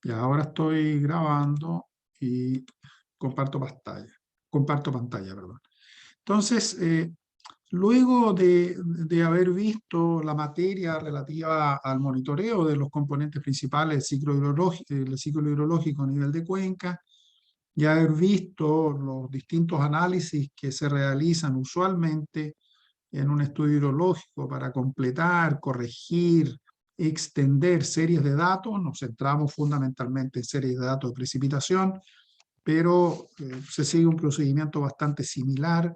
Y ahora estoy grabando y comparto pantalla. Comparto pantalla, perdón. Entonces, luego de haber visto la materia relativa al monitoreo de los componentes principales del ciclo hidrológico a nivel de cuenca, y haber visto los distintos análisis que se realizan usualmente en un estudio hidrológico para completar, corregir, extender series de datos. Nos centramos fundamentalmente en series de datos de precipitación, pero se sigue un procedimiento bastante similar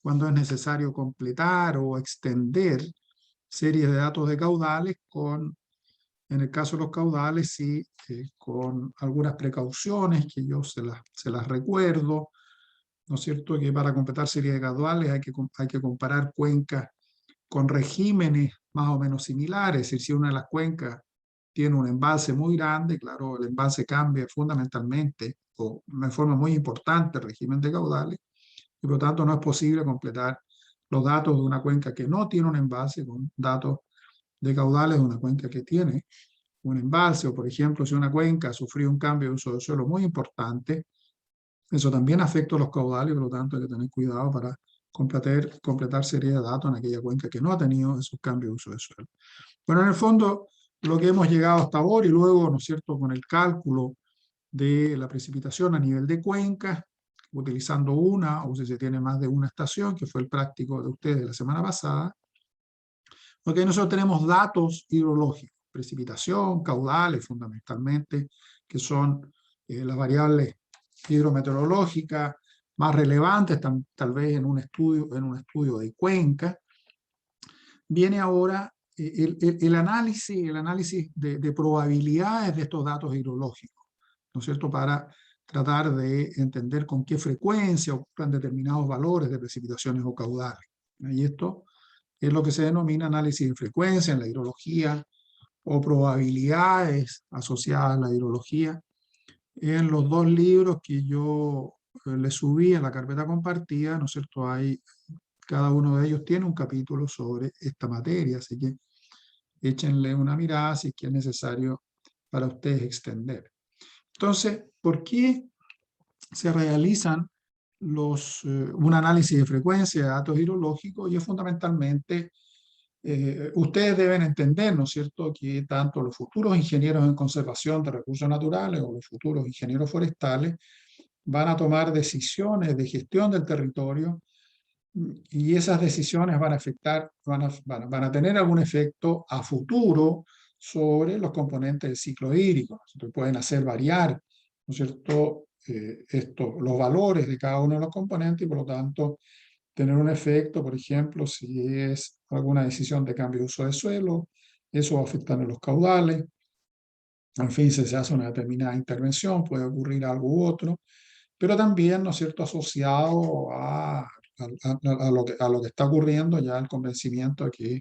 cuando es necesario completar o extender series de datos de caudales en el caso de los caudales, sí, con algunas precauciones que yo se las recuerdo, ¿no es cierto? Que para completar series de caudales hay que comparar cuencas con regímenes más o menos similares. Es decir, si una de las cuencas tiene un embalse muy grande, claro, el embalse cambia fundamentalmente o de forma muy importante el régimen de caudales, y por lo tanto no es posible completar los datos de una cuenca que no tiene un embalse con datos de caudales de una cuenca que tiene un embalse. O por ejemplo, si una cuenca sufrió un cambio de uso de suelo muy importante, eso también afecta a los caudales, por lo tanto hay que tener cuidado para completar series de datos en aquella cuenca que no ha tenido esos cambios de uso de suelo. Bueno, en el fondo, lo que hemos llegado hasta ahora, y luego, ¿no es cierto?, con el cálculo de la precipitación a nivel de cuencas, utilizando una, o si se tiene más de una estación, que fue el práctico de ustedes la semana pasada, porque nosotros tenemos datos hidrológicos, precipitación, caudales fundamentalmente, que son las variables hidrometeorológicas más relevantes, tal vez en un estudio de cuenca. Viene ahora el análisis de probabilidades de estos datos hidrológicos, ¿no es cierto?, para tratar de entender con qué frecuencia ocurren determinados valores de precipitaciones o caudales. Y esto es lo que se denomina análisis de frecuencia en la hidrología, o probabilidades asociadas a la hidrología. En los dos libros que yo le subí a la carpeta compartida, ¿no es cierto?, cada uno de ellos tiene un capítulo sobre esta materia, así que échenle una mirada si es que es necesario para ustedes extender. Entonces, ¿por qué se realizan un análisis de frecuencia de datos hidrológicos? Y es fundamentalmente, ustedes deben entender, ¿no es cierto?, que tanto los futuros ingenieros en conservación de recursos naturales o los futuros ingenieros forestales van a tomar decisiones de gestión del territorio, y esas decisiones van a tener algún efecto a futuro sobre los componentes del ciclo hídrico. Entonces pueden hacer variar, ¿no es cierto?, los valores de cada uno de los componentes, y por lo tanto tener un efecto. Por ejemplo, si es alguna decisión de cambio de uso de suelo, eso va a afectar a los caudales. En fin, si se hace una determinada intervención, puede ocurrir algo u otro, pero también, ¿no es cierto?, asociado a lo que está ocurriendo, ya el convencimiento de que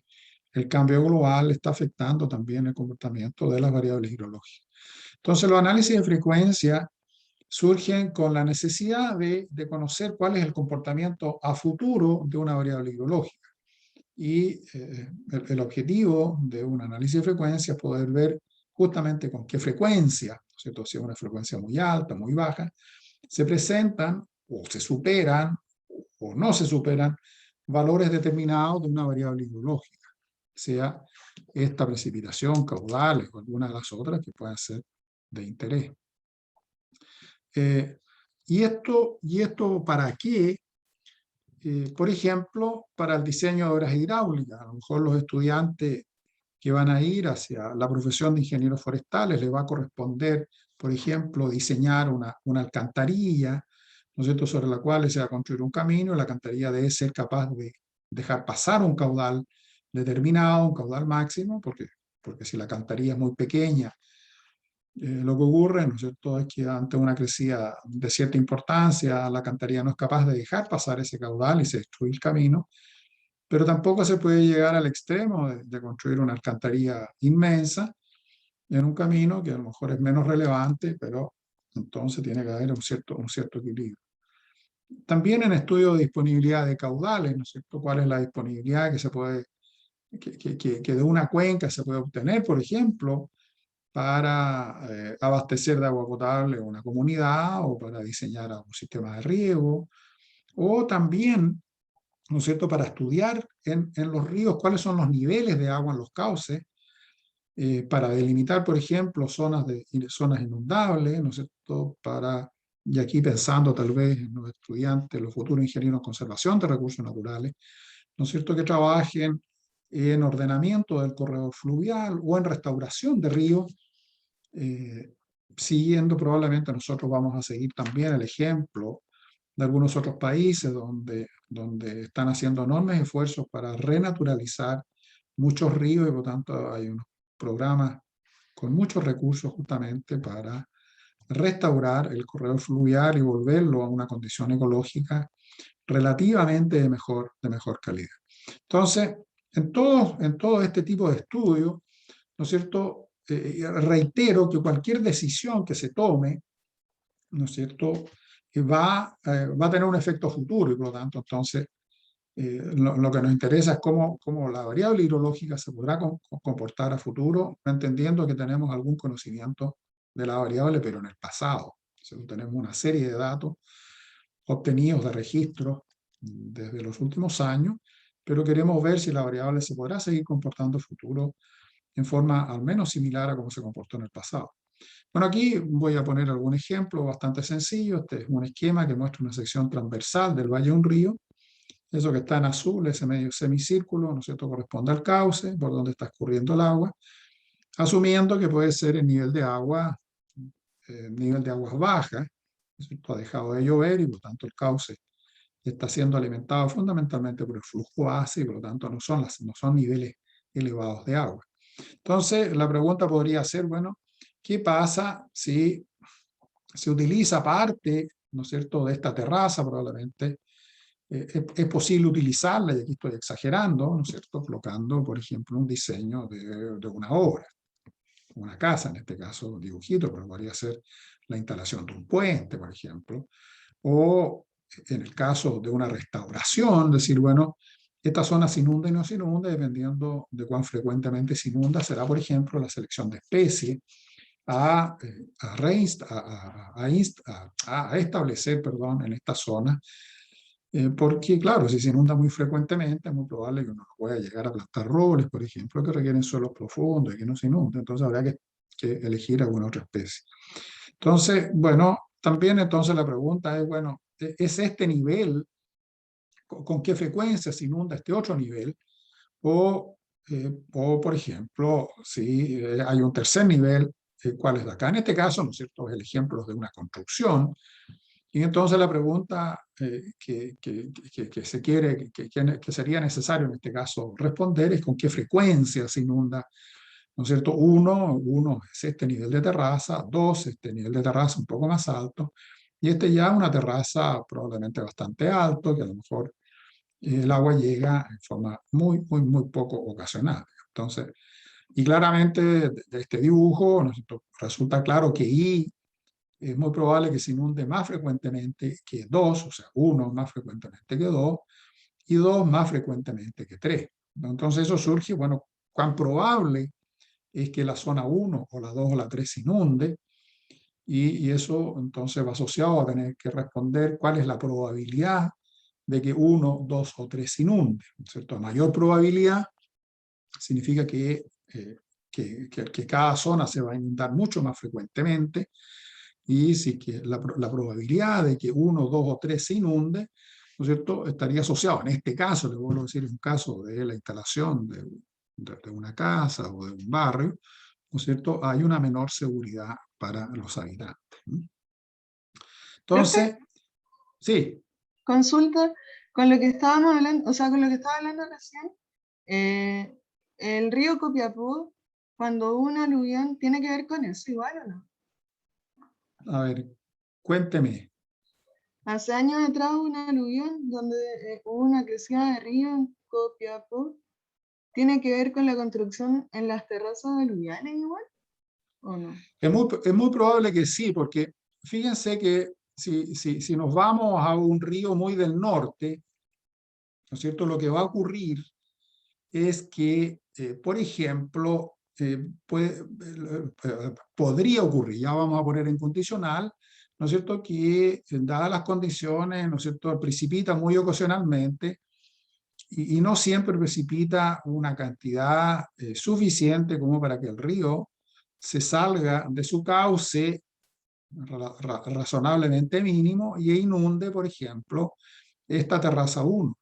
el cambio global está afectando también el comportamiento de las variables hidrológicas. Entonces, los análisis de frecuencia surgen con la necesidad de conocer cuál es el comportamiento a futuro de una variable hidrológica. Y el objetivo de un análisis de frecuencia es poder ver justamente con qué frecuencia, ¿no es cierto?, si es una frecuencia muy alta, muy baja, se presentan o se superan o no se superan valores determinados de una variable hidrológica, sea esta precipitación, caudales o alguna de las otras que puedan ser de interés. ¿Y esto para qué? Por ejemplo, para el diseño de obras hidráulicas. A lo mejor los estudiantes que van a ir hacia la profesión de ingenieros forestales les va a corresponder, por ejemplo, diseñar una alcantarilla, ¿no es cierto?, sobre la cual se va a construir un camino, y la alcantarilla debe ser capaz de dejar pasar un caudal determinado, un caudal máximo, porque si la alcantarilla es muy pequeña, lo que ocurre, ¿no es cierto?, es que ante una crecida de cierta importancia, la alcantarilla no es capaz de dejar pasar ese caudal y se destruye el camino, pero tampoco se puede llegar al extremo de construir una alcantarilla inmensa en un camino que a lo mejor es menos relevante, pero entonces tiene que haber un cierto equilibrio. También en estudios de disponibilidad de caudales, ¿no es cierto?, cuál es la disponibilidad que de una cuenca se puede obtener, por ejemplo, para abastecer de agua potable a una comunidad o para diseñar un sistema de riego, o también, ¿no es cierto?, para estudiar en los ríos cuáles son los niveles de agua en los cauces, para delimitar, por ejemplo, zonas inundables, ¿no es cierto?, y aquí pensando tal vez en los estudiantes, los futuros ingenieros en conservación de recursos naturales, ¿no es cierto?, que trabajen en ordenamiento del corredor fluvial o en restauración de ríos, siguiendo probablemente nosotros vamos a seguir también el ejemplo de algunos otros países donde están haciendo enormes esfuerzos para renaturalizar muchos ríos y por tanto hay unos programas con muchos recursos justamente para restaurar el corredor fluvial y volverlo a una condición ecológica relativamente de mejor calidad. Entonces, en todo este tipo de estudios, ¿no es cierto?, reitero que cualquier decisión que se tome, ¿no es cierto?, va a tener un efecto futuro y por lo tanto, entonces, lo que nos interesa es cómo la variable hidrológica se podrá comportar a futuro, entendiendo que tenemos algún conocimiento de la variable, pero en el pasado. Entonces, tenemos una serie de datos obtenidos de registros desde los últimos años, pero queremos ver si la variable se podrá seguir comportando a futuro en forma al menos similar a cómo se comportó en el pasado. Bueno, aquí voy a poner algún ejemplo bastante sencillo. Este es un esquema que muestra una sección transversal del valle de un río. Eso que está en azul, ese medio semicírculo, ¿no es cierto?, corresponde al cauce, por donde está escurriendo el agua, asumiendo que puede ser el nivel de aguas bajas, ¿no es cierto?, ha dejado de llover y por tanto el cauce está siendo alimentado fundamentalmente por el flujo base y por lo tanto no son niveles elevados de agua. Entonces, la pregunta podría ser, bueno, ¿qué pasa si se utiliza parte, ¿no es cierto?, de esta terraza? Probablemente es posible utilizarla, y aquí estoy exagerando, ¿no es cierto?, colocando, por ejemplo, un diseño de una obra, una casa, en este caso, dibujito, pero podría ser la instalación de un puente, por ejemplo, o en el caso de una restauración, decir, bueno, esta zona se inunda y no se inunda, dependiendo de cuán frecuentemente se inunda, será, por ejemplo, la selección de especies a establecer, perdón, en esta zona, porque, claro, si se inunda muy frecuentemente, es muy probable que uno no pueda llegar a plantar robles, por ejemplo, que requieren suelos profundos y que no se inunden, entonces habrá que elegir alguna otra especie. Entonces, bueno, también entonces la pregunta es, bueno, ¿es este nivel, con qué frecuencia se inunda este otro nivel? O, por ejemplo, si hay un tercer nivel, ¿cuál es de acá? En este caso, ¿no es cierto?, es el ejemplo de una construcción. Y entonces la pregunta que sería necesario en este caso responder es con qué frecuencia se inunda, ¿no es cierto? Uno es este nivel de terraza, dos, este nivel de terraza un poco más alto, y este ya una terraza probablemente bastante alto, que a lo mejor el agua llega en forma muy poco ocasional. Entonces, y claramente de este dibujo, ¿no es cierto?, resulta claro que I es muy probable que se inunde más frecuentemente que 2, o sea, 1 más frecuentemente que 2, y 2 más frecuentemente que 3. Entonces eso surge, bueno, cuán probable es que la zona 1 o la 2 o la 3 se inunde, y eso entonces va asociado a tener que responder cuál es la probabilidad de que 1, 2 o 3 se inunde, ¿cierto? A mayor probabilidad significa que cada zona se va a inundar mucho más frecuentemente, y si que la probabilidad de que 1, 2 o 3 se inunde, ¿no es cierto?, estaría asociado. En este caso, le vuelvo a decir, es un caso de la instalación de una casa o de un barrio, ¿no es cierto?, hay una menor seguridad para los habitantes. Profe, Entonces, sí. consulta con lo que estábamos hablando, o sea, con lo que estaba hablando recién, eh, el río Copiapó, cuando hubo un aluvión, ¿tiene que ver con eso igual o no? A ver, cuénteme. Hace años atrás hubo un aluvión donde hubo una crecida de río en Copiapó. ¿Tiene que ver con la construcción en las terrazas aluviales igual o no? Es muy probable que sí, porque fíjense que si nos vamos a un río muy del norte, ¿no es cierto?, lo que va a ocurrir es que, por ejemplo, podría ocurrir, ya vamos a poner en condicional, ¿no es cierto?, que dadas las condiciones, ¿no es cierto?, precipita muy ocasionalmente y no siempre precipita una cantidad suficiente como para que el río se salga de su cauce razonablemente mínimo y inunde, por ejemplo, esta terraza 1.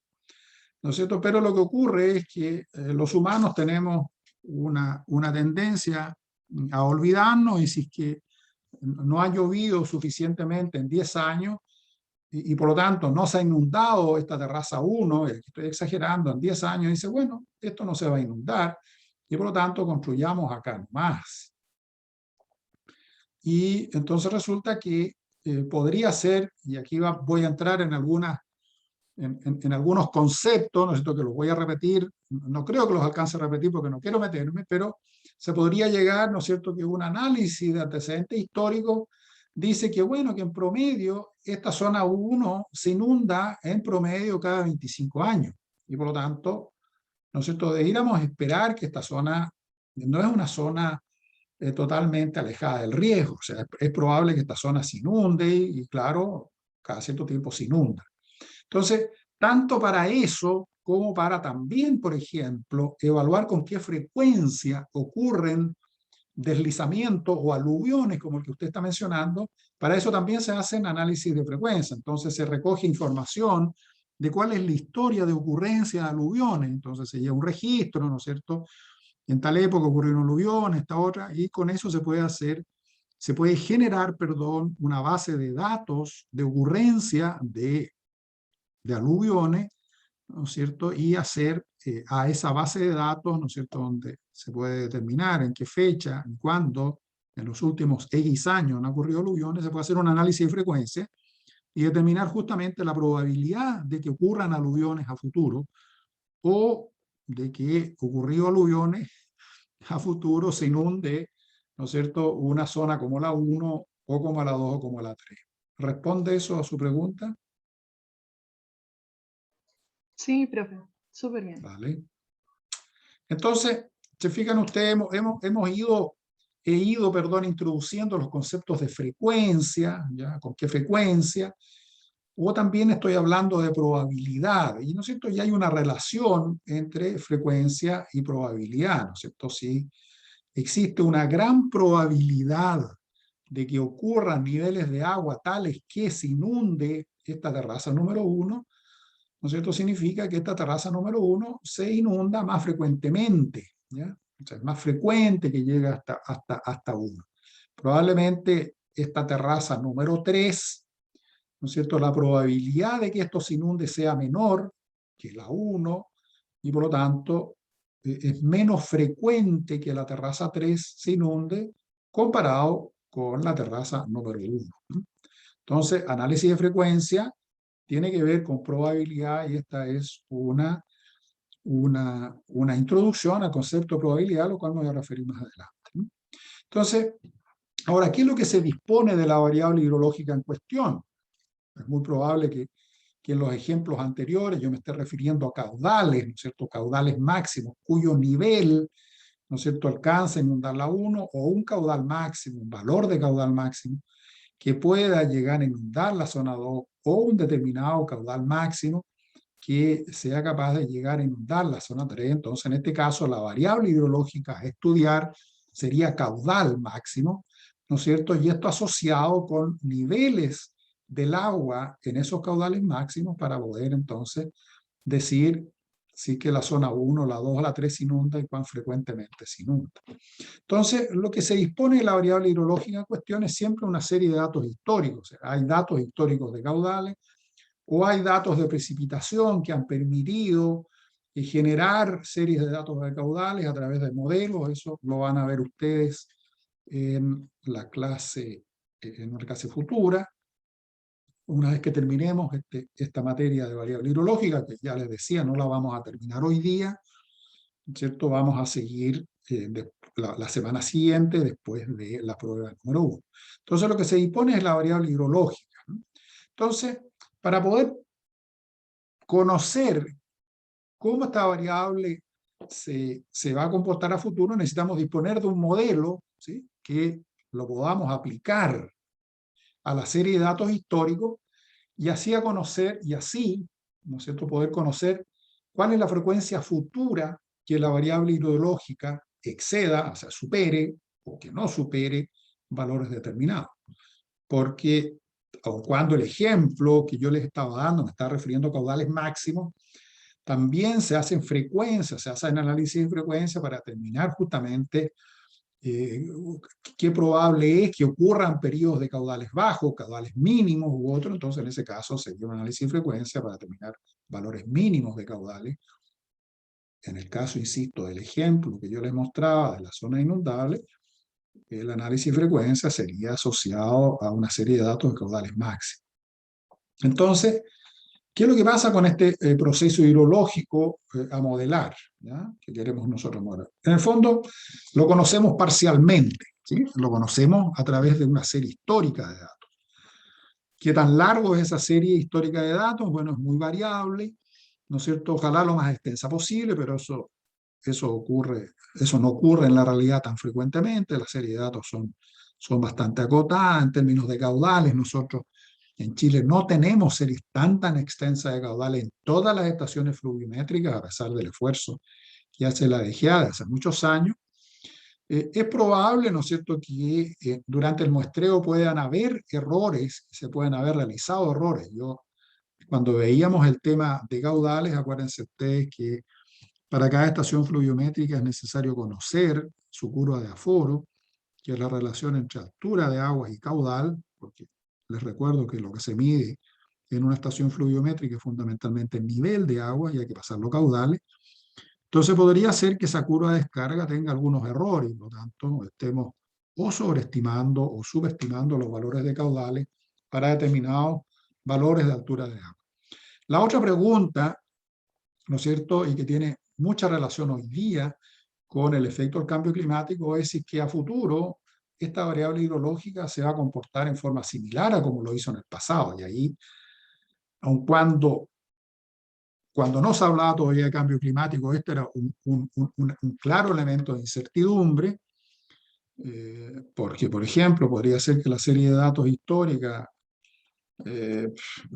¿No es cierto? Pero lo que ocurre es que los humanos tenemos una tendencia a olvidarnos, y si es que no ha llovido suficientemente en 10 años y por lo tanto no se ha inundado esta terraza 1, estoy exagerando, en 10 años dice, bueno, esto no se va a inundar y por lo tanto construyamos acá más. Y entonces resulta que podría ser, y aquí voy a entrar en algunos conceptos, ¿no es cierto?, que los voy a repetir, no creo que los alcance a repetir porque no quiero meterme, pero se podría llegar, ¿no es cierto?, que un análisis de antecedentes históricos dice que, bueno, que en promedio esta zona 1 se inunda en promedio cada 25 años, y por lo tanto, ¿no es cierto?, deberíamos esperar que esta zona no es una zona totalmente alejada del riesgo, o sea, es probable que esta zona se inunde y claro, cada cierto tiempo se inunda. Entonces, tanto para eso como para también, por ejemplo, evaluar con qué frecuencia ocurren deslizamientos o aluviones como el que usted está mencionando, para eso también se hacen análisis de frecuencia. Entonces se recoge información de cuál es la historia de ocurrencia de aluviones. Entonces se lleva un registro, ¿no es cierto? En tal época ocurrió un aluvión, esta otra, y con eso se puede generar, perdón, una base de datos de ocurrencia de aluviones, ¿no es cierto? Y hacer a esa base de datos, ¿no es cierto?, donde se puede determinar en qué fecha, en cuándo, en los últimos X años han ocurrido aluviones, se puede hacer un análisis de frecuencia y determinar justamente la probabilidad de que ocurran aluviones a futuro o de que ocurrido aluviones a futuro se inunde, ¿no es cierto?, una zona como la 1 o como la 2 o como la 3. ¿Responde eso a su pregunta? Sí, profe, súper bien. Vale. Entonces, se fijan ustedes, he ido, perdón, introduciendo los conceptos de frecuencia, ¿ya? ¿Con qué frecuencia? O también estoy hablando de probabilidad, y ¿no es cierto? Ya hay una relación entre frecuencia y probabilidad, ¿no es cierto? Si existe una gran probabilidad de que ocurran niveles de agua tales que se inunde esta terraza número 1, ¿no es cierto? Significa que esta terraza número 1 se inunda más frecuentemente, ¿ya? O sea, es más frecuente que llegue hasta 1. Probablemente esta terraza número 3, ¿no es cierto?, la probabilidad de que esto se inunde sea menor que la 1, y por lo tanto es menos frecuente que la terraza 3 se inunde comparado con la terraza número 1. Entonces, análisis de frecuencia tiene que ver con probabilidad, y esta es una introducción al concepto de probabilidad, a lo cual me voy a referir más adelante. Entonces, ahora, ¿qué es lo que se dispone de la variable hidrológica en cuestión? Es muy probable que en los ejemplos anteriores yo me esté refiriendo a caudales, ¿no es cierto?, caudales máximos, cuyo nivel, ¿no es cierto?, alcanza a inundar la 1, o un caudal máximo, un valor de caudal máximo, que pueda llegar a inundar la zona 2, o un determinado caudal máximo que sea capaz de llegar a inundar la zona 3. Entonces, en este caso, la variable hidrológica a estudiar sería caudal máximo, ¿no es cierto? Y esto asociado con niveles del agua en esos caudales máximos para poder entonces decir si que la zona 1, la 2 o la 3 se inunda y cuán frecuentemente se inunda. Entonces, lo que se dispone de la variable hidrológica en cuestión es siempre una serie de datos históricos. O sea, hay datos históricos de caudales, o hay datos de precipitación que han permitido generar series de datos de caudales a través de modelos. Eso lo van a ver ustedes en la clase, en una clase futura. Una vez que terminemos esta materia de variable hidrológica, que ya les decía, no la vamos a terminar hoy día, ¿cierto? Vamos a seguir la semana siguiente, después de la prueba número 1. Entonces, lo que se dispone es la variable hidrológica, ¿no? Entonces, para poder conocer cómo esta variable se va a comportar a futuro, necesitamos disponer de un modelo, ¿sí?, que lo podamos aplicar a la serie de datos históricos y así a conocer, y así, ¿no es cierto?, poder conocer cuál es la frecuencia futura que la variable hidrológica exceda, o sea, supere o que no supere valores determinados. Porque, aun cuando el ejemplo que yo les estaba dando me está refiriendo a caudales máximos, también se hacen frecuencias, se hacen análisis de frecuencia para determinar justamente qué probable es que ocurran periodos de caudales bajos, caudales mínimos u otros. Entonces, en ese caso, sería un análisis de frecuencia para determinar valores mínimos de caudales. En el caso, insisto, del ejemplo que yo les mostraba de la zona inundable, el análisis de frecuencia sería asociado a una serie de datos de caudales máximos. Entonces, ¿qué es lo que pasa con este proceso hidrológico a modelar, ¿ya?, que queremos nosotros modelar? En el fondo, lo conocemos parcialmente, ¿sí? Lo conocemos a través de una serie histórica de datos. ¿Qué tan largo es esa serie histórica de datos? Bueno, es muy variable, ¿no es cierto? Ojalá lo más extensa posible, pero eso no ocurre en la realidad tan frecuentemente. Las series de datos son bastante acotadas en términos de caudales. Nosotros en Chile no tenemos series tan extensas de caudales en todas las estaciones fluviométricas, a pesar del esfuerzo que hace la DGA de hace muchos años. Es probable, ¿no es cierto?, que durante el muestreo puedan haber errores, se pueden haber realizado errores. Cuando veíamos el tema de caudales, acuérdense ustedes que para cada estación fluviométrica es necesario conocer su curva de aforo, que es la relación entre altura de agua y caudal, porque les recuerdo que lo que se mide en una estación fluviométrica es fundamentalmente el nivel de agua y hay que pasarlo caudales. Entonces podría ser que esa curva de descarga tenga algunos errores, por lo tanto estemos o sobreestimando o subestimando los valores de caudales para determinados valores de altura de agua. La otra pregunta, ¿no es cierto?, y que tiene mucha relación hoy día con el efecto del cambio climático, es si que a futuro esta variable hidrológica se va a comportar en forma similar a como lo hizo en el pasado. Y ahí, aun cuando no se hablaba todavía de cambio climático, este era un claro elemento de incertidumbre, porque, por ejemplo, podría ser que la serie de datos histórica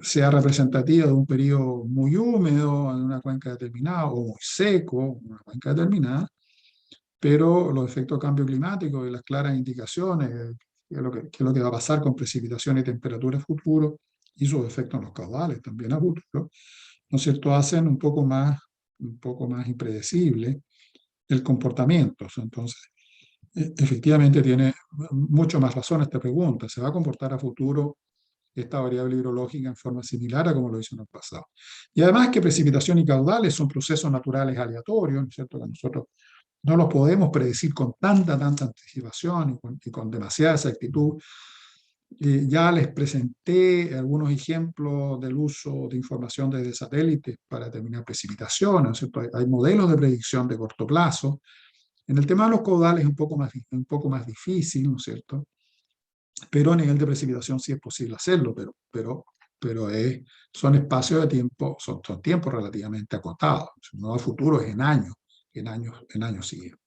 sea representativa de un periodo muy húmedo en una cuenca determinada o muy seco en una cuenca determinada, pero los efectos de cambio climático y las claras indicaciones qué es lo que va a pasar con precipitación y temperatura a futuro y sus efectos en los caudales también a futuro, ¿no es cierto?, hacen un poco más impredecible el comportamiento. Entonces, efectivamente tiene mucho más razón esta pregunta. ¿Se va a comportar a futuro esta variable hidrológica en forma similar a como lo hizo en el pasado? Y además que precipitación y caudales son procesos naturales aleatorios, ¿no es cierto?, que nosotros no los podemos predecir con tanta anticipación y con demasiada exactitud. Ya les presenté algunos ejemplos del uso de información desde satélites para determinar precipitación, ¿no es cierto? Hay modelos de predicción de corto plazo. En el tema de los caudales es un poco más difícil, ¿no es cierto? Pero a nivel de precipitación sí es posible hacerlo, pero son espacios de tiempo, son tiempos relativamente acotados. No a futuro es en años siguientes.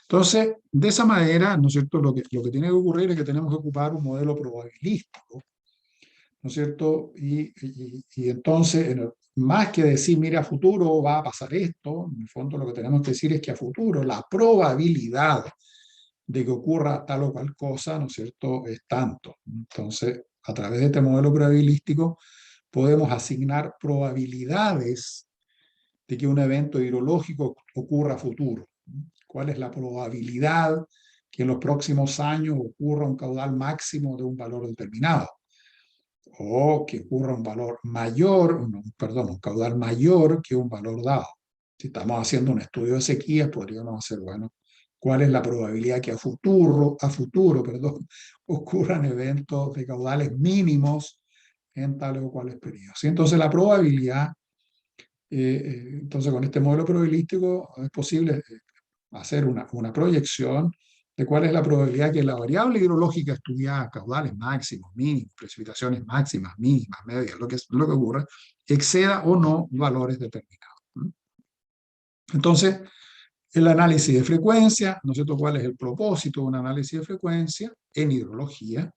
Entonces, de esa manera, ¿no es cierto?, lo que tiene que ocurrir es que tenemos que ocupar un modelo probabilístico, ¿no es cierto? Y entonces, más que decir, mira, a futuro va a pasar esto, en el fondo lo que tenemos que decir es que a futuro la probabilidad de que ocurra tal o cual cosa, ¿no es cierto?, es tanto. Entonces, a través de este modelo probabilístico, podemos asignar probabilidades de que un evento hidrológico ocurra a futuro. ¿Cuál es la probabilidad que en los próximos años ocurra un caudal máximo de un valor determinado? O que ocurra un valor mayor, un caudal mayor que un valor dado. Si estamos haciendo un estudio de sequías, podríamos hacer, bueno, ¿cuál es la probabilidad que a futuro, ocurran eventos de caudales mínimos en tales o cuales periodos? Entonces, la probabilidad, entonces con este modelo probabilístico es posible hacer una proyección de cuál es la probabilidad que la variable hidrológica estudiada, caudales máximos, mínimos, precipitaciones máximas, mínimas, medias, lo que ocurra, exceda o no valores determinados. Entonces, El análisis de frecuencia, ¿no es cierto? ¿Cuál es el propósito de un análisis de frecuencia en hidrología?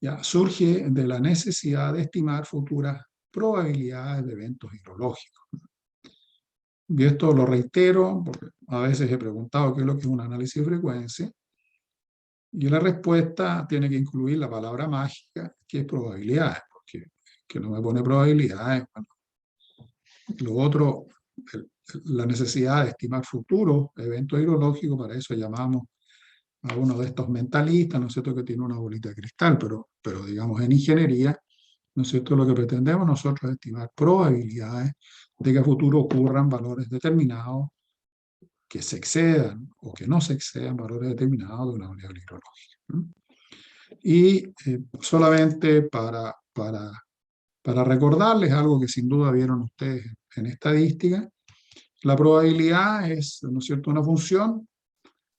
Ya, surge de la necesidad de estimar futuras probabilidades de eventos hidrológicos. Y esto lo reitero, porque a veces he preguntado qué es lo que es un análisis de frecuencia, y la respuesta tiene que incluir la palabra mágica, que es probabilidades, porque que no me pone probabilidades. Bueno, lo otro, la necesidad de estimar futuros eventos hidrológicos, para eso llamamos a uno de estos mentalistas, ¿no es cierto?, que tiene una bolita de cristal, pero digamos en ingeniería, ¿no es cierto?, lo que pretendemos nosotros es estimar probabilidades de que a futuro ocurran valores determinados que se excedan o que no se excedan valores determinados de una variable hidrológica. Y solamente para recordarles algo que sin duda vieron ustedes en estadística, la probabilidad es, ¿no es cierto?, una función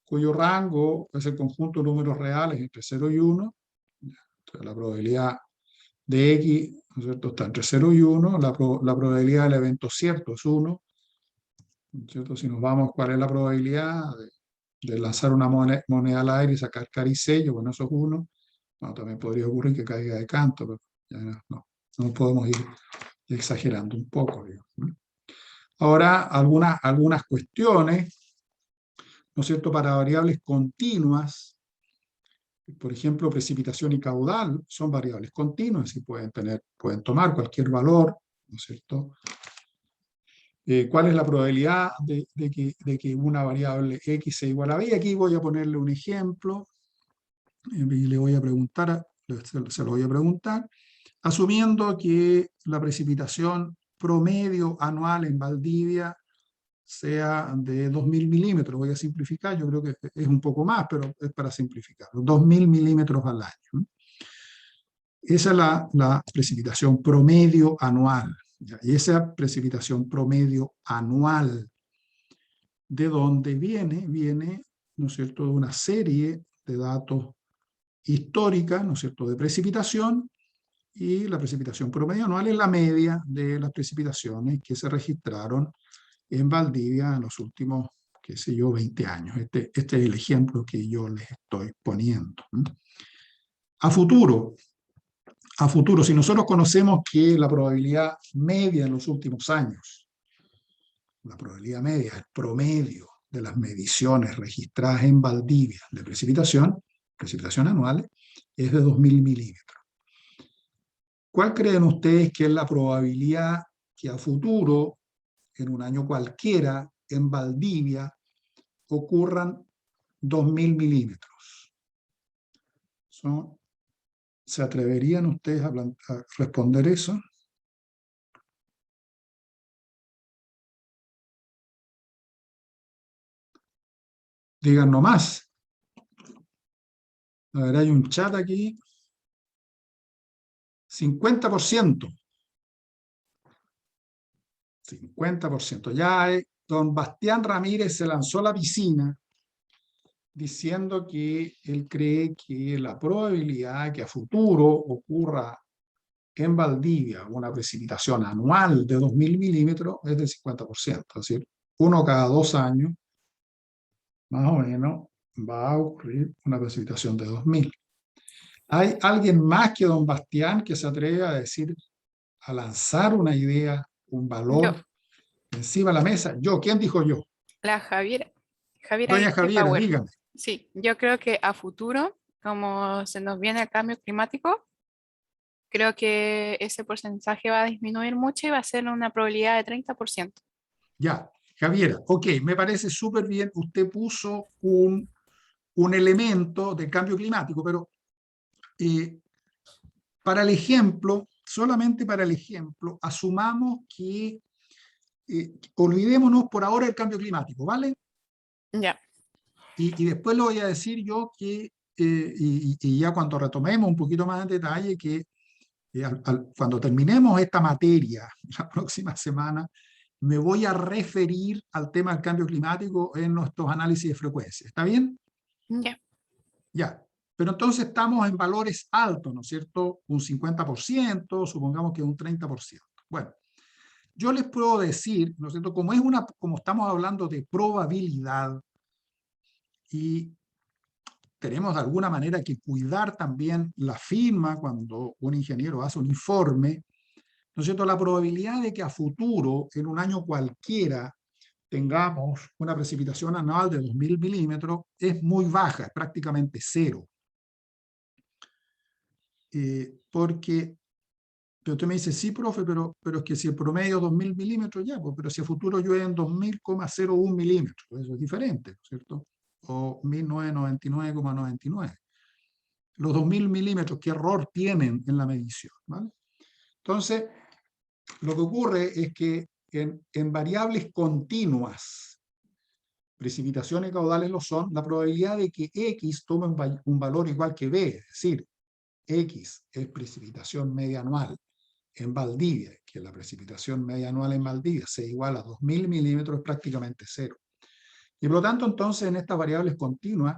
cuyo rango es el conjunto de números reales entre 0 y 1. Entonces, la probabilidad de X, ¿no es cierto?, está entre 0 y 1, la probabilidad del evento cierto es 1, ¿no es cierto? Si nos vamos, ¿cuál es la probabilidad de lanzar una moneda al aire y sacar caricello? Bueno, eso es 1. Bueno, también podría ocurrir que caiga de canto, pero ya no podemos ir exagerando un poco, digamos, ¿no? Ahora, algunas cuestiones, ¿no es cierto?, para variables continuas, por ejemplo, precipitación y caudal, son variables continuas y pueden tomar cualquier valor, ¿no es cierto? ¿Cuál es la probabilidad de que una variable X sea igual a B? Aquí voy a ponerle un ejemplo y le voy a preguntar, se lo voy a preguntar, asumiendo que la precipitación promedio anual en Valdivia sea de 2.000 milímetros. Voy a simplificar, yo creo que es un poco más, pero es para simplificar. 2.000 milímetros al año. Esa es la precipitación promedio anual. Y esa precipitación promedio anual, ¿de dónde viene? Viene, ¿no es cierto?, de una serie de datos histórica, ¿no es cierto?, de precipitación, y la precipitación promedio anual es la media de las precipitaciones que se registraron en Valdivia en los últimos, qué sé yo, 20 años. Este es el ejemplo que yo les estoy poniendo. A futuro, si nosotros conocemos que la probabilidad media en los últimos años, la probabilidad media, el promedio de las mediciones registradas en Valdivia de precipitación anual, es de 2.000 milímetros. ¿Cuál creen ustedes que es la probabilidad que a futuro, en un año cualquiera, en Valdivia, ocurran 2.000 milímetros? ¿Se atreverían ustedes a responder eso? Digan nomás. A ver, hay un chat aquí. 50%. 50%. Ya don Bastián Ramírez se lanzó a la piscina diciendo que él cree que la probabilidad que a futuro ocurra en Valdivia una precipitación anual de 2.000 milímetros es del 50%. Es decir, 1 cada 2 años, más o menos, va a ocurrir una precipitación de 2.000. ¿Hay alguien más que don Bastián que se atreve a decir, a lanzar una idea, un Yo, valor encima de la mesa? Yo, ¿quién dijo yo? la Javiera. Javiera Doña Iste Javiera, Power. dígame. Sí, yo creo que a futuro, como se nos viene el cambio climático, creo que ese porcentaje va a disminuir mucho y va a ser una probabilidad de 30%. Ya, Javiera, ok, me parece súper bien. Usted puso un elemento del cambio climático, pero para el ejemplo, solamente para el ejemplo, asumamos que olvidémonos por ahora del cambio climático, ¿vale? Ya, Y después lo voy a decir yo que, y ya cuando retomemos un poquito más en detalle, que cuando terminemos esta materia la próxima semana, me voy a referir al tema del cambio climático en nuestros análisis de frecuencia. ¿Está bien? ya. Ya. Pero entonces estamos en valores altos, ¿no es cierto? Un 50%, supongamos que un 30%. Bueno, yo les puedo decir, ¿no es cierto? Como estamos hablando de probabilidad y tenemos de alguna manera que cuidar también la firma cuando un ingeniero hace un informe, ¿no es cierto? La probabilidad de que a futuro, en un año cualquiera, tengamos una precipitación anual de 2000 milímetros es muy baja, es prácticamente cero. Porque pero usted me dice, sí, profe, pero es que si el promedio es 2000 milímetros, ya, pues, pero si a futuro llueven 2000,01 milímetros, pues eso es diferente, ¿no es cierto? O 1999,99. Los 2000 milímetros, ¿qué error tienen en la medición? ¿Vale? Entonces, lo que ocurre es que en variables continuas, precipitaciones caudales lo son, la probabilidad de que X tome un valor igual que B, es decir, X es precipitación media anual en Valdivia, que la precipitación media anual en Valdivia sea igual a 2000 milímetros, es prácticamente cero. Y por lo tanto, entonces, en estas variables continuas,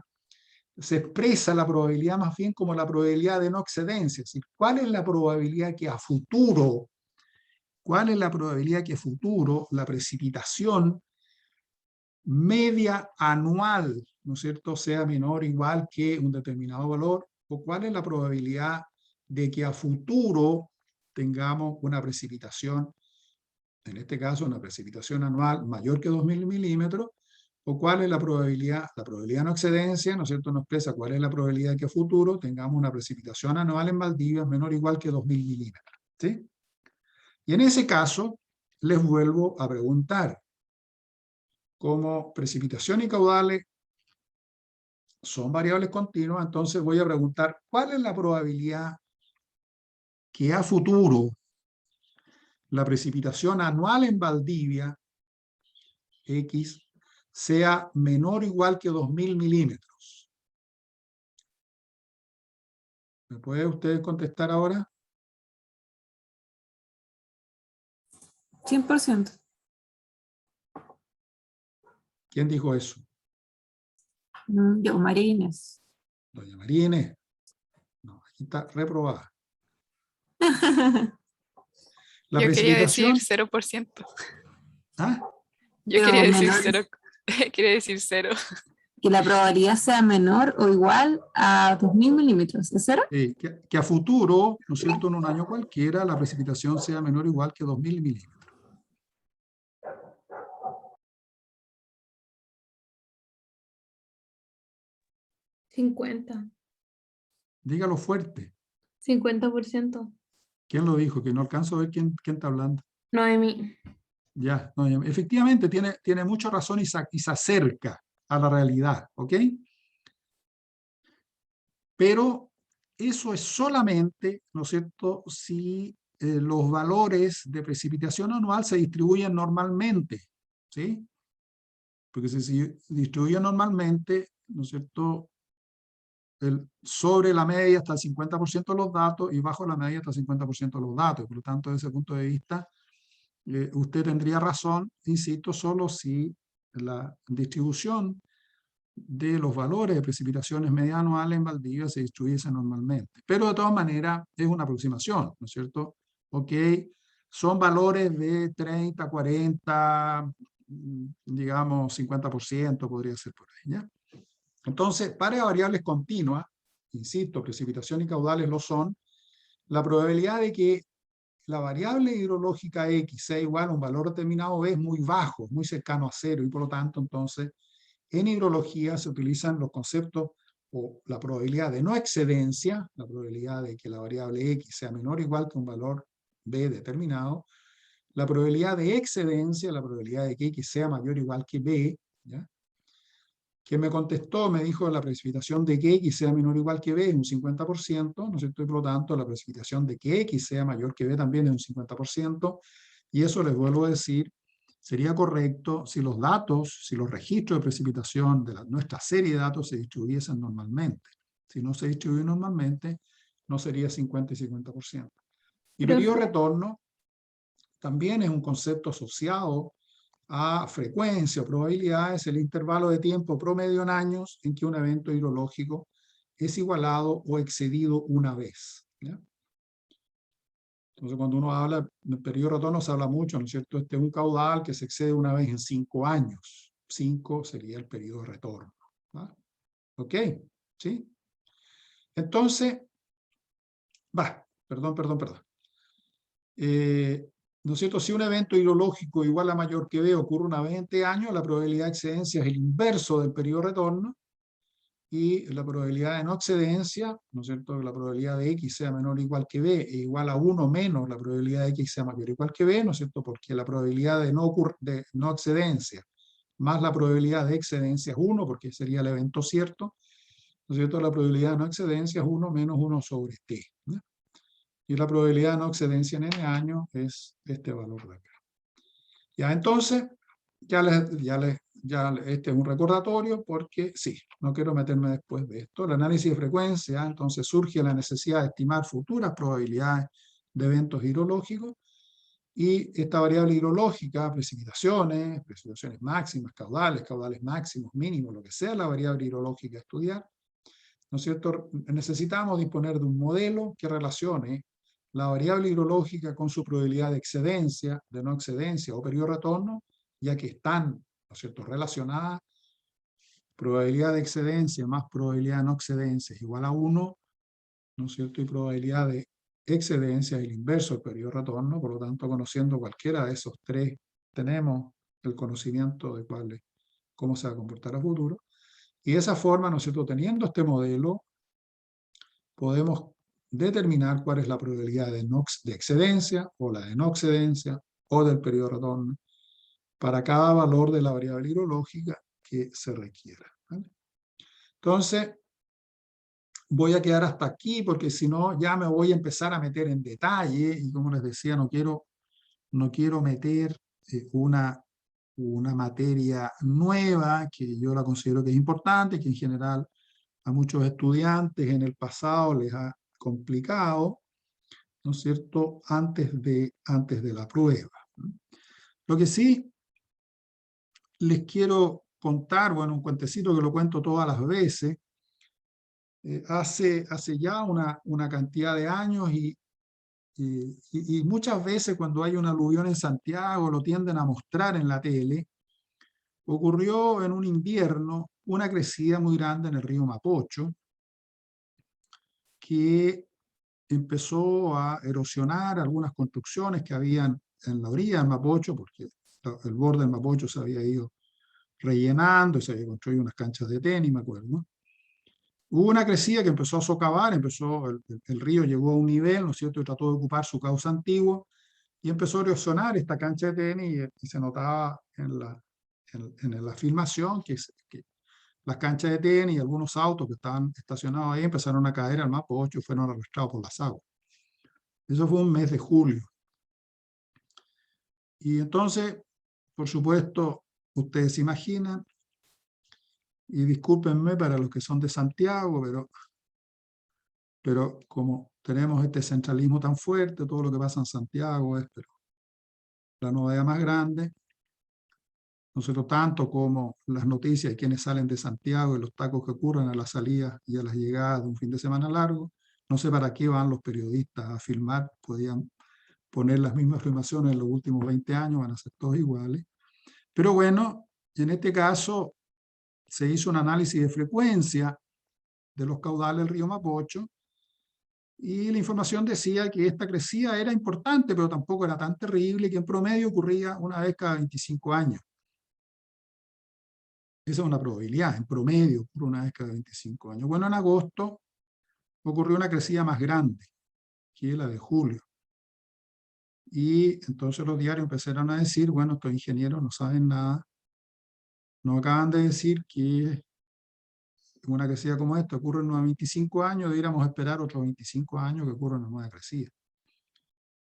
se expresa la probabilidad más bien como la probabilidad de no excedencia, es decir, ¿cuál es la probabilidad que a futuro, la precipitación media anual, ¿no es cierto?, sea menor o igual que un determinado valor, o cuál es la probabilidad de que a futuro tengamos una precipitación, en este caso una precipitación anual mayor que 2000 milímetros, o cuál es la probabilidad no excedencia, ¿no es cierto?, nos expresa cuál es la probabilidad de que a futuro tengamos una precipitación anual en Valdivia menor o igual que 2000 milímetros, ¿sí? Y en ese caso, les vuelvo a preguntar, como precipitación y caudales son variables continuas, entonces voy a preguntar, ¿cuál es la probabilidad que a futuro la precipitación anual en Valdivia, X, sea menor o igual que 2000 milímetros? ¿Me puede usted contestar ahora? 100%. ¿Quién dijo eso? Yo, María Inés. Doña María Inés. No, aquí está reprobada. La Yo quería decir precipitación... 0%. ¿Ah? Yo Pero quería decir menor, 0. Quería decir 0. que la probabilidad sea menor o igual a 2000 milímetros. ¿Es cero? Que a futuro, ¿no es cierto?, en un año cualquiera, la precipitación sea menor o igual que 2000 milímetros. 50. Dígalo fuerte. 50%. ¿Quién lo dijo? Que no alcanzo a ver quién está hablando. Noemí. Ya, no, efectivamente tiene mucha razón y se acerca a la realidad, ¿ok? Pero eso es solamente, ¿no es cierto?, si los valores de precipitación anual se distribuyen normalmente, ¿sí? Porque si se distribuyen normalmente, ¿no es cierto?, sobre la media hasta el 50% de los datos y bajo la media hasta el 50% de los datos. Por lo tanto, desde ese punto de vista, usted tendría razón, insisto, solo si la distribución de los valores de precipitaciones media anuales en Valdivia se distribuyese normalmente. Pero de todas maneras es una aproximación, ¿no es cierto? Ok, son valores de 30, 40, digamos 50%, podría ser por ahí, ¿ya? Entonces, para variables continuas, insisto, precipitación y caudales lo son, la probabilidad de que la variable hidrológica X sea igual a un valor determinado B es muy bajo, muy cercano a cero, y por lo tanto, entonces, en hidrología se utilizan los conceptos o la probabilidad de no excedencia, la probabilidad de que la variable X sea menor o igual que un valor B determinado, la probabilidad de excedencia, la probabilidad de que X sea mayor o igual que B, ¿ya? Que me contestó, me dijo la precipitación de que X sea menor o igual que B es un 50%, ¿no es cierto? Y por lo tanto, la precipitación de que X sea mayor que B también es un 50%, y eso les vuelvo a decir, sería correcto si los datos, si los registros de precipitación de nuestra serie de datos se distribuyesen normalmente. Si no se distribuye normalmente, no sería 50 y 50%. Y periodo de retorno también es un concepto asociado a frecuencia o probabilidades, el intervalo de tiempo promedio en años en que un evento hidrológico es igualado o excedido una vez, ¿ya? Entonces, cuando uno habla del periodo de retorno, se habla mucho, ¿no es cierto? Este es un caudal que se excede una vez en 5 años. 5 sería el periodo de retorno. ¿Va? ¿Ok? ¿Sí? Entonces, perdón. ¿No es cierto? Si un evento hidrológico igual a mayor que B ocurre una vez en 20 años, la probabilidad de excedencia es el inverso del periodo de retorno, y la probabilidad de no excedencia, ¿no es cierto? La probabilidad de X sea menor o igual que B e igual a 1 menos la probabilidad de X sea mayor o igual que B, ¿no es cierto? Porque la probabilidad de no excedencia más la probabilidad de excedencia es 1, porque sería el evento cierto, ¿no es cierto? La probabilidad de no excedencia es 1 menos 1 sobre T, ¿no? Y la probabilidad de no excedencia en n años es este valor de acá. Ya, entonces, este es un recordatorio porque sí, no quiero meterme después de esto. El análisis de frecuencia, entonces surge la necesidad de estimar futuras probabilidades de eventos hidrológicos, y esta variable hidrológica, precipitaciones máximas, caudales máximos, mínimos, lo que sea la variable hidrológica a estudiar, ¿no es cierto? Necesitamos disponer de un modelo que relacione la variable hidrológica con su probabilidad de excedencia, de no excedencia o periodo de retorno, ya que están, ¿no es cierto?, relacionadas. Probabilidad de excedencia más probabilidad de no excedencia es igual a 1, ¿no es cierto? Y probabilidad de excedencia es el inverso del periodo de retorno. Por lo tanto, conociendo cualquiera de esos tres, tenemos el conocimiento de cómo se va a comportar a futuro. Y de esa forma, ¿no es cierto?, teniendo este modelo, podemos determinar cuál es la probabilidad de excedencia o la de no excedencia o del periodo de retorno para cada valor de la variable hidrológica que se requiera, ¿vale? Entonces, voy a quedar hasta aquí porque si no ya me voy a empezar a meter en detalle, y como les decía, no quiero meter una materia nueva que yo la considero que es importante, que en general a muchos estudiantes en el pasado les ha complicado, ¿no es cierto?, antes de la prueba. Lo que sí les quiero contar, bueno, un cuentecito que lo cuento todas las veces, hace ya una cantidad de años, y muchas veces cuando hay un aluvión en Santiago lo tienden a mostrar en la tele. Ocurrió en un invierno una crecida muy grande en el río Mapocho, que empezó a erosionar algunas construcciones que habían en la orilla del Mapocho, porque el borde del Mapocho se había ido rellenando y se había construido unas canchas de tenis, me acuerdo, ¿no? Hubo una crecida que empezó a socavar, el río llegó a un nivel, ¿no es cierto?, y trató de ocupar su cauce antiguo, y empezó a erosionar esta cancha de tenis, y se notaba en la filmación que las canchas de tenis y algunos autos que estaban estacionados ahí empezaron a caer al Mapocho y fueron arrastrados por las aguas. Eso fue un mes de julio. Y entonces, por supuesto, ustedes se imaginan, y discúlpenme para los que son de Santiago, pero como tenemos este centralismo tan fuerte, todo lo que pasa en Santiago es la novedad más grande. Nosotros, tanto como las noticias de quienes salen de Santiago y los tacos que ocurren a las salidas y a las llegadas de un fin de semana largo, no sé para qué van los periodistas a filmar, podían poner las mismas filmaciones en los últimos 20 años, van a ser todos iguales. Pero bueno, en este caso se hizo un análisis de frecuencia de los caudales del río Mapocho, y la información decía que esta crecida era importante, pero tampoco era tan terrible, y que en promedio ocurría una vez cada 25 años. Esa es una probabilidad, en promedio ocurre una vez cada 25 años. Bueno, en agosto ocurrió una crecida más grande, que es la de julio. Y entonces los diarios empezaron a decir, bueno, estos ingenieros no saben nada, nos acaban de decir que una crecida como esta ocurre en unos 25 años, deberíamos esperar otros 25 años que ocurra una nueva crecida.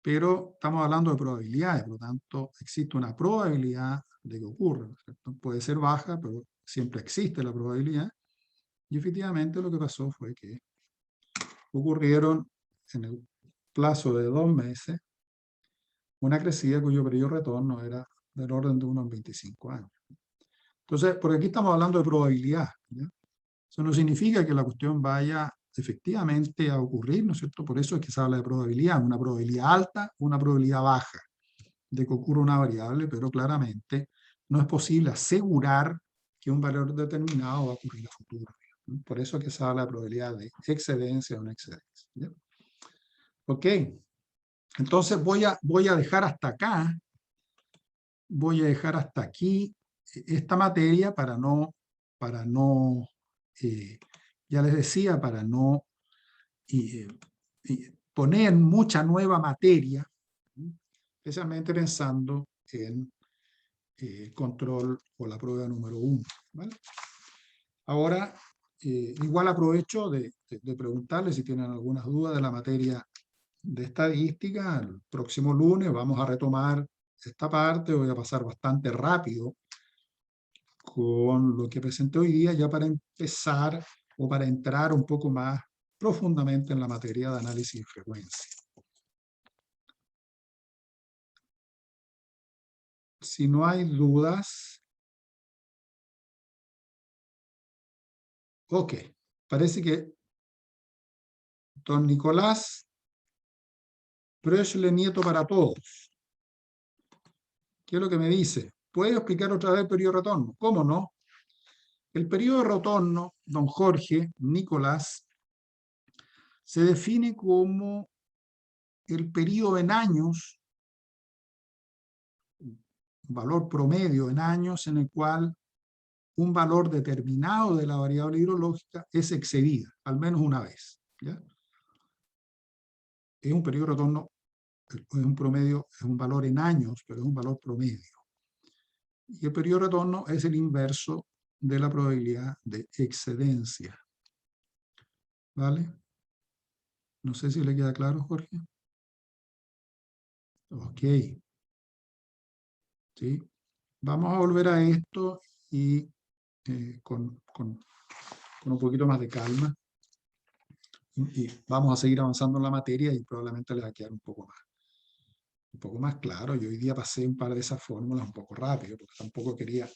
Pero estamos hablando de probabilidades, por lo tanto existe una probabilidad de que ocurra, ¿cierto? Puede ser baja, pero siempre existe la probabilidad. Y efectivamente lo que pasó fue que ocurrieron en el plazo de 2 meses una crecida cuyo periodo de retorno era del orden de unos 25 años. Entonces, porque aquí estamos hablando de probabilidad, ¿ya? Eso no significa que la cuestión vaya efectivamente a ocurrir, ¿no es cierto? Por eso es que se habla de probabilidad, una probabilidad alta, una probabilidad baja de que ocurra una variable, pero claramente no es posible asegurar que un valor determinado va a ocurrir a futuro. Por eso es que se habla de probabilidad de excedencia o no excedencia. ¿Ya? Ok, entonces voy a dejar hasta acá, voy a dejar hasta aquí esta materia para no, ya les decía, para no poner mucha nueva materia, especialmente pensando en control o la prueba número 1. ¿Vale? Ahora, igual aprovecho de preguntarles si tienen algunas dudas de la materia de estadística. El próximo lunes vamos a retomar esta parte, voy a pasar bastante rápido con lo que presenté hoy día, ya para empezar o para entrar un poco más profundamente en la materia de análisis de frecuencia. Si no hay dudas, ok, parece que don Nicolás Preusle Nieto para todos. ¿Qué es lo que me dice? ¿Puede explicar otra vez el periodo de retorno? ¿Cómo no? El periodo de retorno, don Jorge, Nicolás, se define como el periodo en años, un valor promedio en años en el cual un valor determinado de la variable hidrológica es excedida, al menos una vez. ¿Ya? Es un periodo de retorno, es un promedio, es un valor en años, pero es un valor promedio. Y el periodo de retorno es el inverso de la probabilidad de excedencia. ¿Vale? No sé si le queda claro, Jorge. Ok. ¿Sí? Vamos a volver a esto y con un poquito más de calma. Y vamos a seguir avanzando en la materia y probablemente les va a quedar un poco más claro. Yo hoy día pasé un par de esas fórmulas un poco rápido, porque tampoco quería,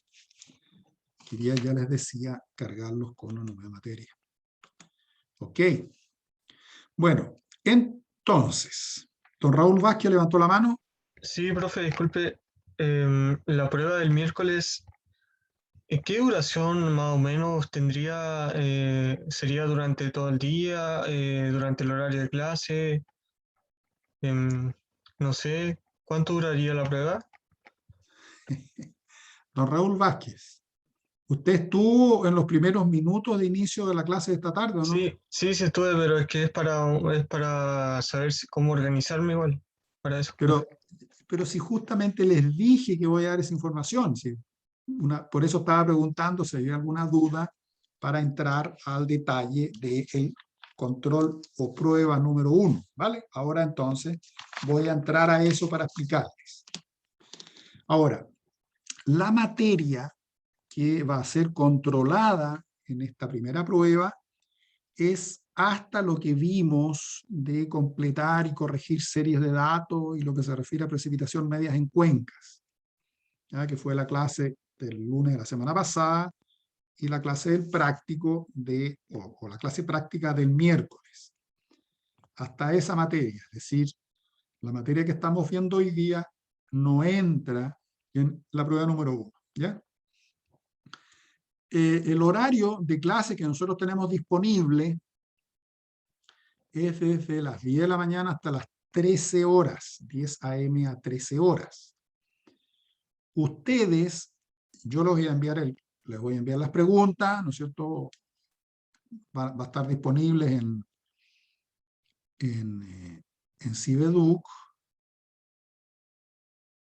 ya les decía, cargarlos con una nueva materia. Ok. Bueno, entonces, don Raúl Vázquez levantó la mano. Sí, profe, disculpe. La prueba del miércoles, ¿qué duración más o menos tendría? ¿Sería durante todo el día? ¿Durante el horario de clase? No sé, ¿cuánto duraría la prueba? Don Raúl Vázquez, ¿usted estuvo en los primeros minutos de inicio de la clase de esta tarde o no? Sí estuve, pero es que es para saber cómo organizarme igual, para eso. Pero si justamente les dije que voy a dar esa información, ¿sí? Por eso estaba preguntando si había alguna duda para entrar al detalle del control o prueba número 1, ¿vale? Ahora entonces voy a entrar a eso para explicarles. Ahora, la materia que va a ser controlada en esta primera prueba es hasta lo que vimos de completar y corregir series de datos y lo que se refiere a precipitación medias en cuencas, ¿ya? Que fue la clase del lunes de la semana pasada y la clase del práctico o la clase práctica del miércoles. Hasta esa materia, es decir, la materia que estamos viendo hoy día no entra en la prueba número 1, ¿ya? El horario de clase que nosotros tenemos disponible es desde las 10 de la mañana hasta las 13 horas, 10 a.m. a 13 horas. Ustedes, yo les voy a enviar las preguntas, ¿no es cierto? Va a estar disponible en Cibeduc,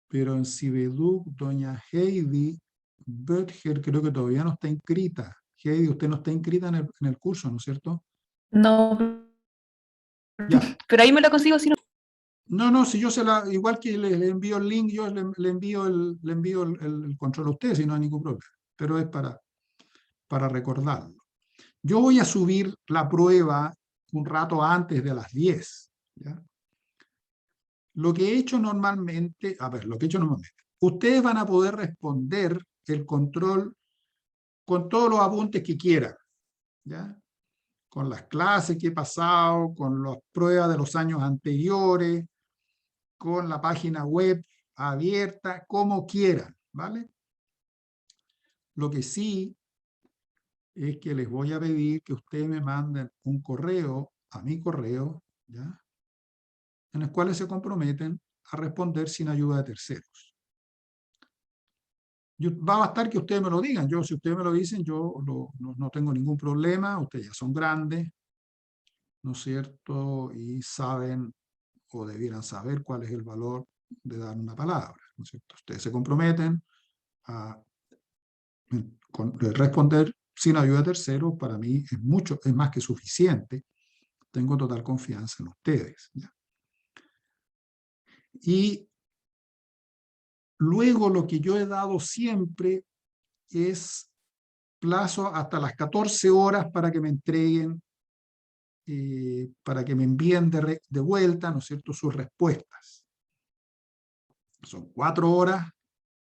pero en Cibeduc, doña Heidi Böttger creo que todavía no está inscrita. Heidi, usted no está inscrita en el curso, ¿no es cierto? No, Ya. pero ahí me lo consigo si no. No, si yo igual que le envío el link, yo le envío el control a usted, si no hay ningún problema. Pero es para recordarlo. Yo voy a subir la prueba un rato antes de las 10. ¿Ya? Lo que he hecho normalmente, ustedes van a poder responder el control con todos los apuntes que quieran. ¿Ya? con las clases que he pasado, con las pruebas de los años anteriores, con la página web abierta, como quieran, ¿vale? Lo que sí es que les voy a pedir que ustedes me manden un correo a mi correo, ¿ya? En el cual se comprometen a responder sin ayuda de terceros. Va a bastar que ustedes me lo digan. Si ustedes me lo dicen, yo no tengo ningún problema. Ustedes ya son grandes, ¿no es cierto? Y saben, o debieran saber, cuál es el valor de dar una palabra, ¿no es cierto? Ustedes se comprometen a responder sin ayuda de terceros. Para mí es más que suficiente. Tengo total confianza en ustedes, ¿ya? Y luego lo que yo he dado siempre es plazo hasta las 14 horas para que me entreguen, para que me envíen de vuelta, ¿no es cierto?, sus respuestas. Son 4 horas,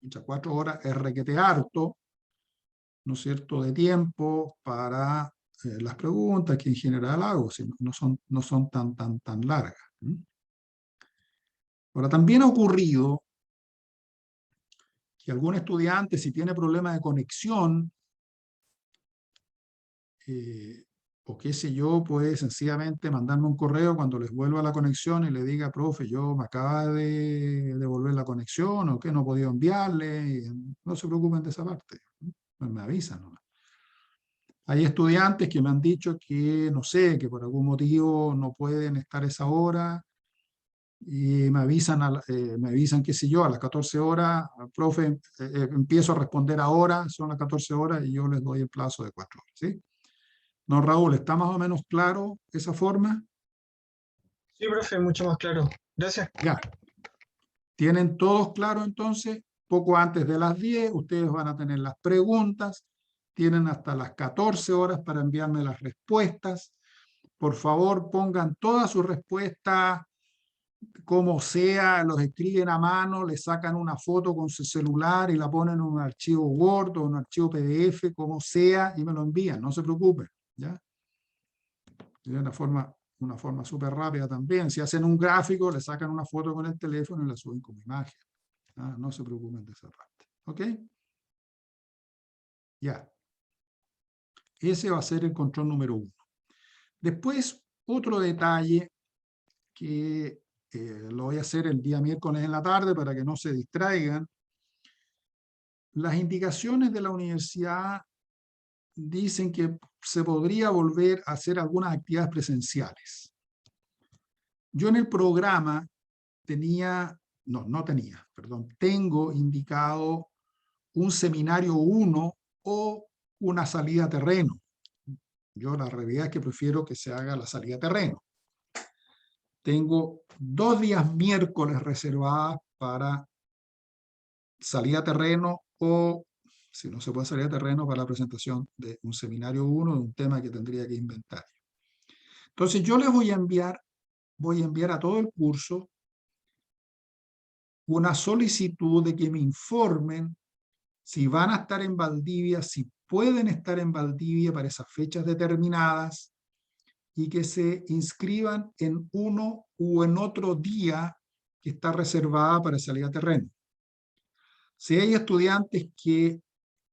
muchas 4 horas es requete harto, ¿no es cierto?, de tiempo para las preguntas que en general hago, si no son tan largas. Ahora, también ha ocurrido que algún estudiante, si tiene problemas de conexión, o qué sé yo, puede sencillamente mandarme un correo cuando les vuelva la conexión y le diga, profe, yo me acaba de devolver la conexión, o que no he podido enviarle. No se preocupen de esa parte, me avisan nomás. Hay estudiantes que me han dicho que, no sé, que por algún motivo no pueden estar esa hora, y me avisan, qué sé yo, a las 14 horas, profe, empiezo a responder ahora, son las 14 horas, y yo les doy el plazo de 4 horas, ¿sí? No, Raúl, ¿está más o menos claro esa forma? Sí, profe, mucho más claro. Gracias. Ya. ¿Tienen todos claro entonces? Poco antes de las 10, ustedes van a tener las preguntas. Tienen hasta las 14 horas para enviarme las respuestas. Por favor, pongan todas sus respuestas como sea, los escriben a mano, le sacan una foto con su celular y la ponen en un archivo Word o un archivo PDF, como sea, y me lo envían, no se preocupen, ¿ya? De una forma súper rápida también. Si hacen un gráfico, le sacan una foto con el teléfono y la suben como imagen. ¿Ah? No se preocupen de esa parte. ¿Ok? Ya. Ese va a ser el control número 1. Después, otro detalle que lo voy a hacer el día miércoles en la tarde para que no se distraigan. Las indicaciones de la universidad dicen que se podría volver a hacer algunas actividades presenciales. Yo en el programa tengo indicado un seminario 1 o una salida a terreno. Yo la realidad es que prefiero que se haga la salida a terreno. Tengo 2 días miércoles reservadas para salida a terreno, o si no se puede salir a terreno, para la presentación de un seminario 1 de un tema que tendría que inventar. Entonces yo les voy a enviar a todo el curso una solicitud de que me informen si van a estar en Valdivia, si pueden estar en Valdivia para esas fechas determinadas, y que se inscriban en uno u en otro día que está reservada para salir a terreno. Si hay estudiantes que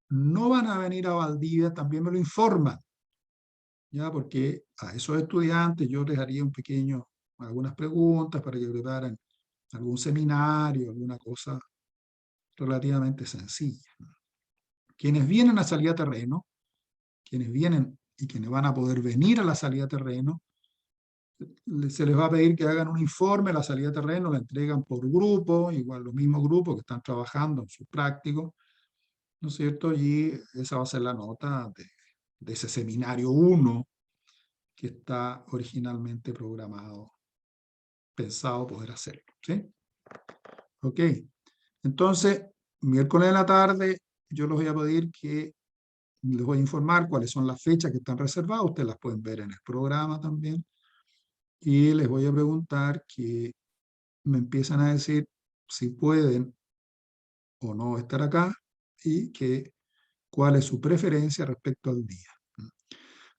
no van a venir a Valdivia, también me lo informan, ¿ya? Porque a esos estudiantes yo les haría algunas preguntas para que preparen algún seminario, alguna cosa relativamente sencilla. Quienes vienen a salir a terreno, quienes vienen y quienes van a poder venir a la salida a terreno, se les va a pedir que hagan un informe. La salida a terreno la entregan por grupo, igual los mismos grupos que están trabajando en sus prácticos, ¿no es cierto? Y esa va a ser la nota de ese seminario 1 que está originalmente pensado poder hacerlo, ¿sí? Ok, entonces, miércoles en la tarde, yo les voy a pedir que les voy a informar cuáles son las fechas que están reservadas. Ustedes las pueden ver en el programa también. Y les voy a preguntar que me empiezan a decir si pueden o no estar acá, y cuál es su preferencia respecto al día.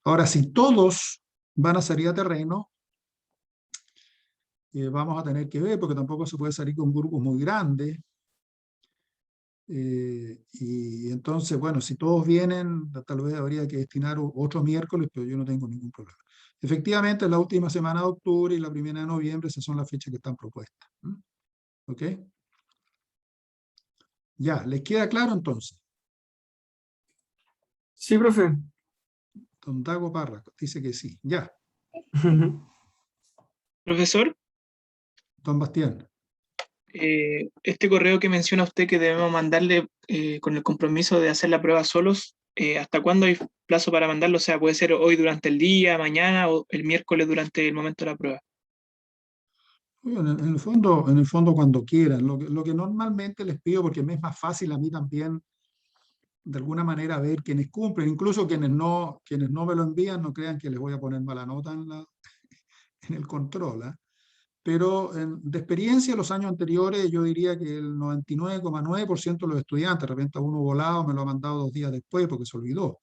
Ahora, si todos van a salir a terreno. Vamos a tener que ver, porque tampoco se puede salir con grupos muy grandes. Y entonces, bueno, si todos vienen, tal vez habría que destinar otro miércoles, pero yo no tengo ningún problema. Efectivamente, la última semana de octubre y la primera de noviembre, esas son las fechas que están propuestas. ¿Ok? Ya, ¿les queda claro entonces? Sí, profe. Don Dago Parra dice que sí. Ya, Profesor, don Bastián. este correo que menciona usted que debemos mandarle con el compromiso de hacer la prueba solos, ¿hasta cuándo hay plazo para mandarlo? O sea, puede ser hoy durante el día, mañana o el miércoles durante el momento de la prueba. Bueno, en el fondo cuando quieran. Lo que normalmente les pido, porque me es más fácil a mí también, de alguna manera, ver quienes cumplen, incluso quienes no me lo envían, no crean que les voy a poner mala nota en el control, ¿eh? Pero de experiencia, los años anteriores, yo diría que el 99,9% de los estudiantes, de repente uno volado me lo ha mandado 2 días después porque se olvidó.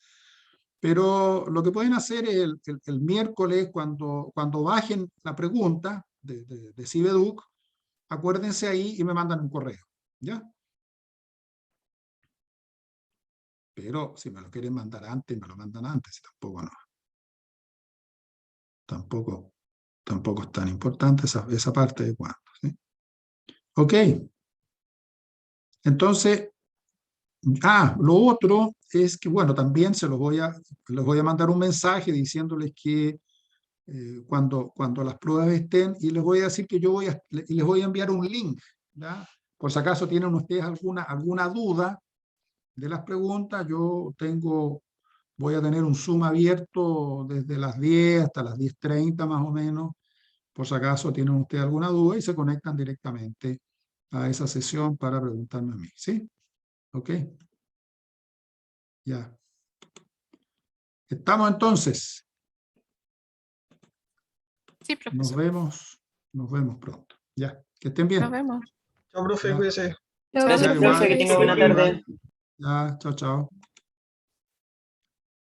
Pero lo que pueden hacer es el miércoles, cuando bajen la pregunta de Cibeduc, acuérdense ahí y me mandan un correo, ¿ya? Pero si me lo quieren mandar antes, me lo mandan antes, tampoco no. Tampoco es tan importante esa parte de cuándo, ¿sí? Ok. Entonces, lo otro es que, bueno, también les voy a mandar un mensaje diciéndoles que cuando las pruebas estén, y les voy a decir que les voy a enviar un link, ¿ya? Por si acaso tienen ustedes alguna duda de las preguntas, voy a tener un Zoom abierto desde las 10 hasta las 10:30 más o menos, por si acaso tienen ustedes alguna duda y se conectan directamente a esa sesión para preguntarme a mí, ¿sí? ¿Ok? Ya. ¿Estamos entonces? Sí, profesor. Nos vemos pronto. Ya, que estén bien. Nos vemos. Chao, profe, Ya. cuídese. Chao, Gracias, Ya, igual. profe, que tenga buena igual. tarde. Ya, chao, chao.